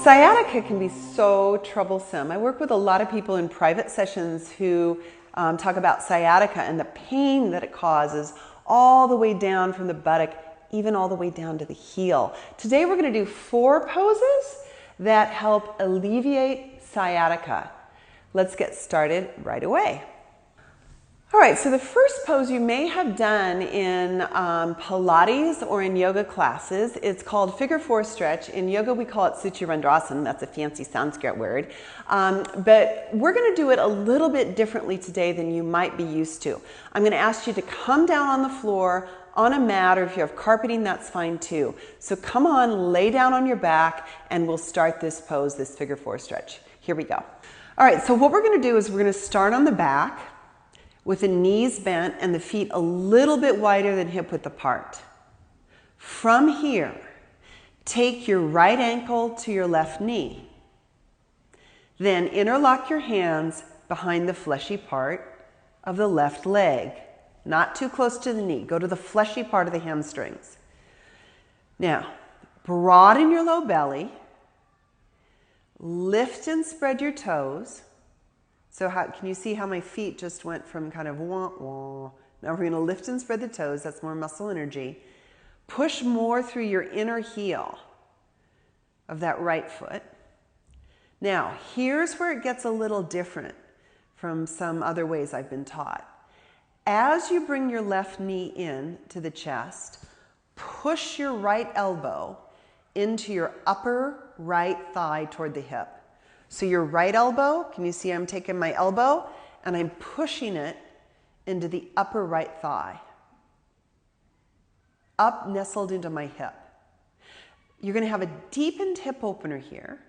Sciatica can be so troublesome. I work with a lot of people in private sessions who talk about sciatica and the pain that it causes all the way down from the buttock, even all the way down to the heel. Today we're going to do 4 poses that help alleviate sciatica. Let's get started right away. All right, so the first pose you may have done in Pilates or in yoga classes. It's called figure 4 stretch. In yoga we call it Suchirandrasana. That's a fancy Sanskrit word. But we're going to do it a little bit differently today than you might be used to. I'm going to ask you to come down on the floor on a mat, or if you have carpeting, that's fine too. So come on, lay down on your back, and we'll start this pose, this figure 4 stretch. Here we go. All right, so what we're going to do is we're going to start on the back with the knees bent and the feet a little bit wider than hip width apart. From here, take your right ankle to your left knee. Then interlock your hands behind the fleshy part of the left leg. Not too close to the knee. Go to the fleshy part of the hamstrings. Now, broaden your low belly. Lift and spread your toes. So can you see how my feet just went from kind of wah-wah? Now we're going to lift and spread the toes. That's more muscle energy. Push more through your inner heel of that right foot. Now, here's where it gets a little different from some other ways I've been taught. As you bring your left knee in to the chest, push your right elbow into your upper right thigh toward the hip. So your right elbow, can you see I'm taking my elbow and I'm pushing it into the upper right thigh. Up, nestled into my hip. You're going to have a deepened hip opener here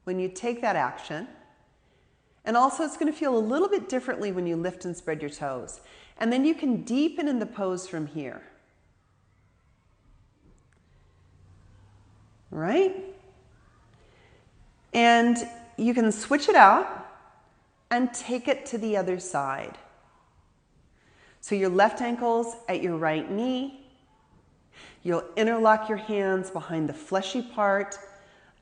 when you take that action. And also it's going to feel a little bit differently when you lift and spread your toes. And then you can deepen in the pose from here. All right? And you can switch it out and take it to the other side. So your left ankle's at your right knee. You'll interlock your hands behind the fleshy part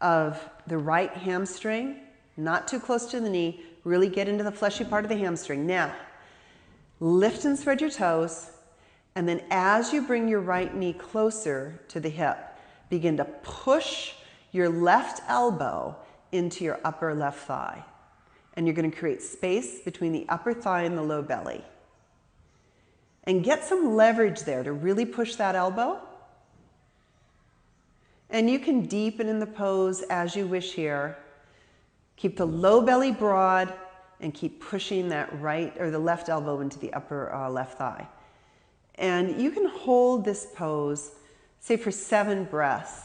of the right hamstring, not too close to the knee. Really get into the fleshy part of the hamstring. Now, lift and spread your toes, and then as you bring your right knee closer to the hip, begin to push your left elbow into your upper left thigh. And you're going to create space between the upper thigh and the low belly. And get some leverage there to really push that elbow. And you can deepen in the pose as you wish here. Keep the low belly broad and keep pushing that right or the left elbow into the upper left thigh. And you can hold this pose, say for 7 breaths.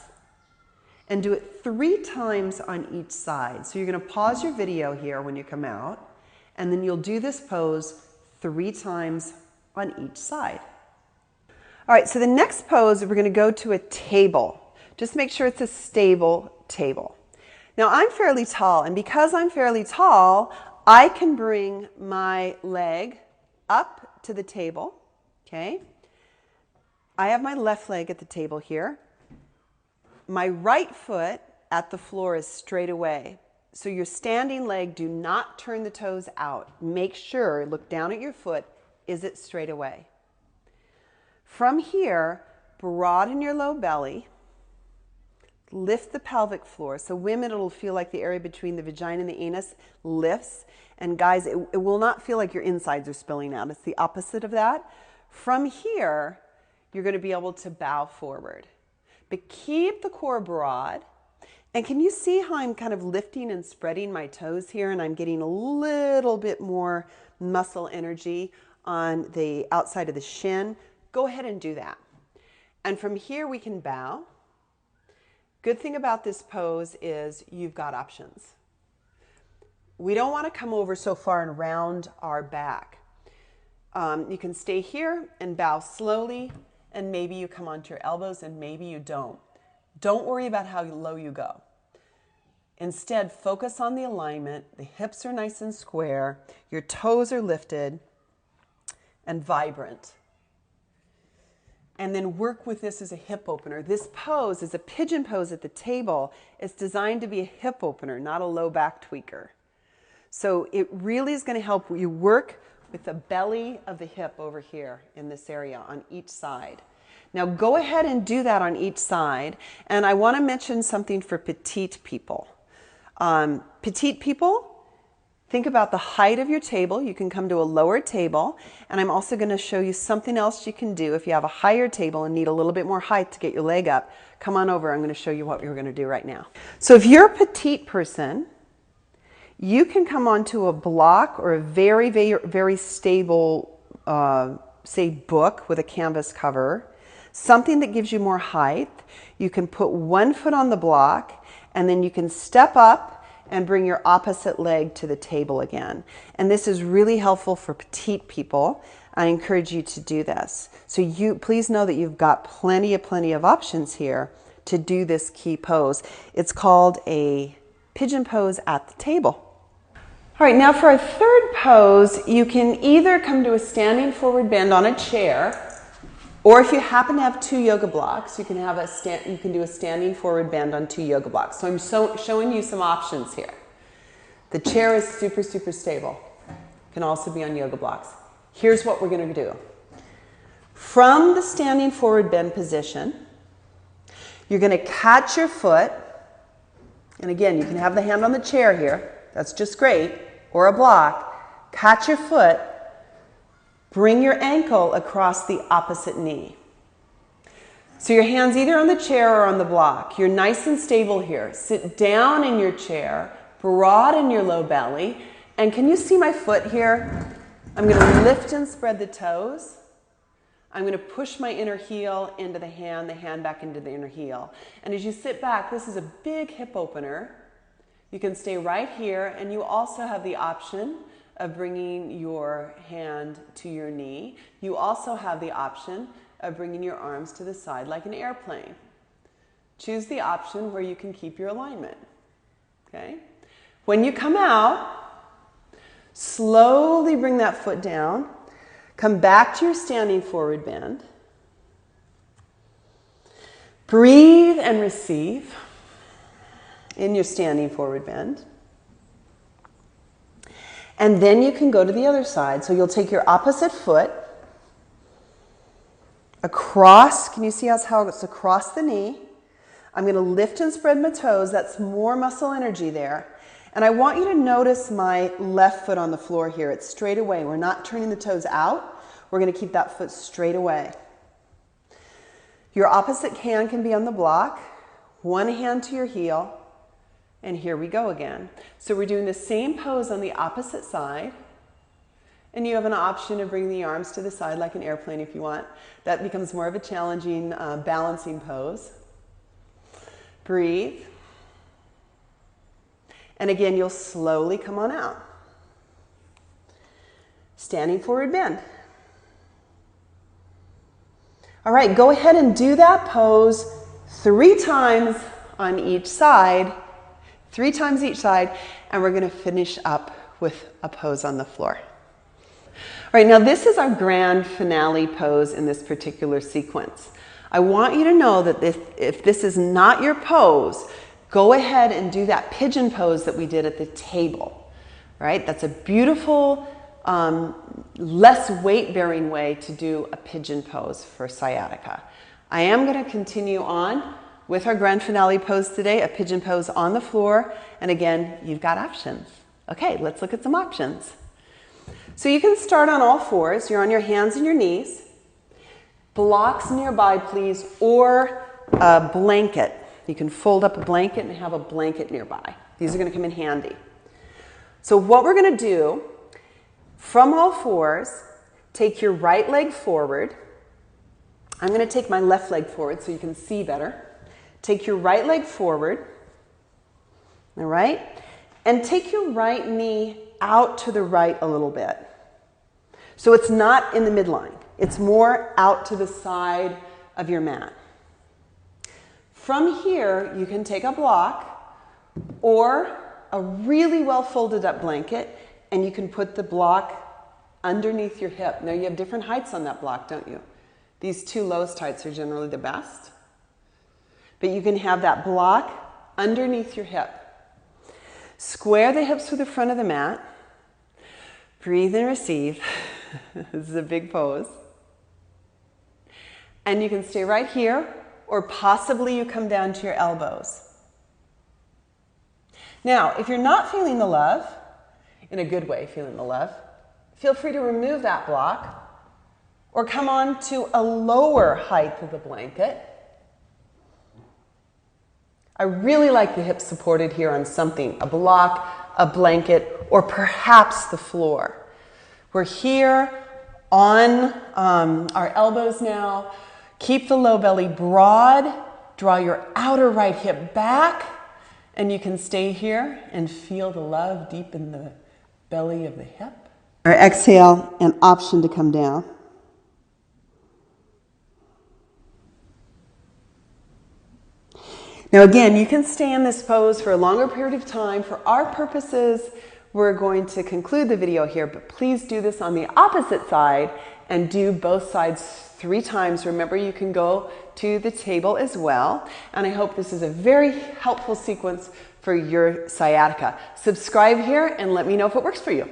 And do it 3 times on each side. So you're going to pause your video here when you come out, and then you'll do this pose 3 times on each side. All right, so the next pose, we're going to go to a table. Just make sure it's a stable table. Now I'm fairly tall, and because I'm fairly tall, I can bring my leg up to the table, okay? I have my left leg at the table here. My right foot at the floor is straight away. So your standing leg, do not turn the toes out. Make sure, look down at your foot, is it straight away? From here, broaden your low belly. Lift the pelvic floor. So women, it'll feel like the area between the vagina and the anus lifts. And guys, it will not feel like your insides are spilling out. It's the opposite of that. From here, you're going to be able to bow forward. But keep the core broad. And can you see how I'm kind of lifting and spreading my toes here, and I'm getting a little bit more muscle energy on the outside of the shin? Go ahead and do that. And from here we can bow. Good thing about this pose is you've got options. We don't want to come over so far and round our back. You can stay here and bow slowly. And maybe you come onto your elbows and maybe you don't. Don't worry about how low you go. Instead, focus on the alignment. The hips are nice and square. Your toes are lifted and vibrant. and then work with this as a hip opener. This pose is a pigeon pose at the table. It's designed to be a hip opener, not a low back tweaker. So it really is going to help you work with the belly of the hip over here in this area on each side. Now go ahead and do that on each side. And I want to mention something for petite people. Petite people, think about the height of your table. You can come to a lower table. And I'm also going to show you something else you can do if you have a higher table and need a little bit more height to get your leg up. Come on over. I'm going to show you what we're going to do right now. So if you're a petite person, you can come onto a block or a very, very, very stable, say, book with a canvas cover, something that gives you more height. You can put one foot on the block, and then you can step up and bring your opposite leg to the table again. And this is really helpful for petite people. I encourage you to do this. So please know that you've got plenty of options here to do this key pose. It's called a pigeon pose at the table. All right, now for our third pose, you can either come to a standing forward bend on a chair, or if you happen to have 2 yoga blocks, you can do a standing forward bend on 2 yoga blocks. So I'm showing you some options here. The chair is super stable. It can also be on yoga blocks. Here's what we're going to do. From the standing forward bend position, you're going to catch your foot, and again, you can have the hand on the chair here. That's just great. Or a block. Catch your foot. Bring your ankle across the opposite knee. So your hand's either on the chair or on the block. You're nice and stable here. Sit down in your chair, broaden your low belly. And can you see my foot here? I'm going to lift and spread the toes. I'm going to push my inner heel into the hand back into the inner heel. And as you sit back, this is a big hip opener. You can stay right here, and you also have the option of bringing your hand to your knee. You also have the option of bringing your arms to the side like an airplane. Choose the option where you can keep your alignment. Okay? When you come out, slowly bring that foot down. Come back to your standing forward bend. Breathe and receive in your standing forward bend. And then you can go to the other side. So you'll take your opposite foot across. Can you see how it's across the knee? I'm going to lift and spread my toes. That's more muscle energy there. And I want you to notice my left foot on the floor here. It's straight away. We're not turning the toes out. We're going to keep that foot straight away. Your opposite hand can be on the block. One hand to your heel. And here we go again. So we're doing the same pose on the opposite side. And you have an option of bringing the arms to the side like an airplane if you want. That becomes more of a challenging balancing pose. Breathe. And again, you'll slowly come on out. Standing forward bend. All right, go ahead and do that pose 3 times on each side. 3 times each side, and we're going to finish up with a pose on the floor. All right, now this is our grand finale pose in this particular sequence. I want you to know that if this is not your pose, go ahead and do that pigeon pose that we did at the table, right? That's a beautiful, less weight-bearing way to do a pigeon pose for sciatica. I am going to continue on with our grand finale pose today, a pigeon pose on the floor. And again, you've got options. Okay, let's look at some options. So you can start on all fours. You're on your hands and your knees. Blocks nearby, please, or a blanket. You can fold up a blanket and have a blanket nearby. These are going to come in handy. So what we're going to do, from all fours, take your right leg forward. I'm going to take my left leg forward so you can see better. Take your right leg forward, all right? And take your right knee out to the right a little bit. So it's not in the midline. It's more out to the side of your mat. From here, you can take a block or a really well folded up blanket, and you can put the block underneath your hip. Now you have different heights on that block, don't you? These two lowest heights are generally the best. But you can have that block underneath your hip. Square the hips with the front of the mat. Breathe and receive. This is a big pose. And you can stay right here, or possibly you come down to your elbows. Now, if you're not feeling the love, in a good way feeling the love, feel free to remove that block or come on to a lower height of the blanket. I really like the hips supported here on something, a block, a blanket, or perhaps the floor. We're here on our elbows now. Keep the low belly broad. Draw your outer right hip back. And you can stay here and feel the love deep in the belly of the hip. Or exhale, an option to come down. Now again, you can stay in this pose for a longer period of time. For our purposes, we're going to conclude the video here, but please do this on the opposite side and do both sides 3 times. Remember, you can go to the table as well. And I hope this is a very helpful sequence for your sciatica. Subscribe here and let me know if it works for you.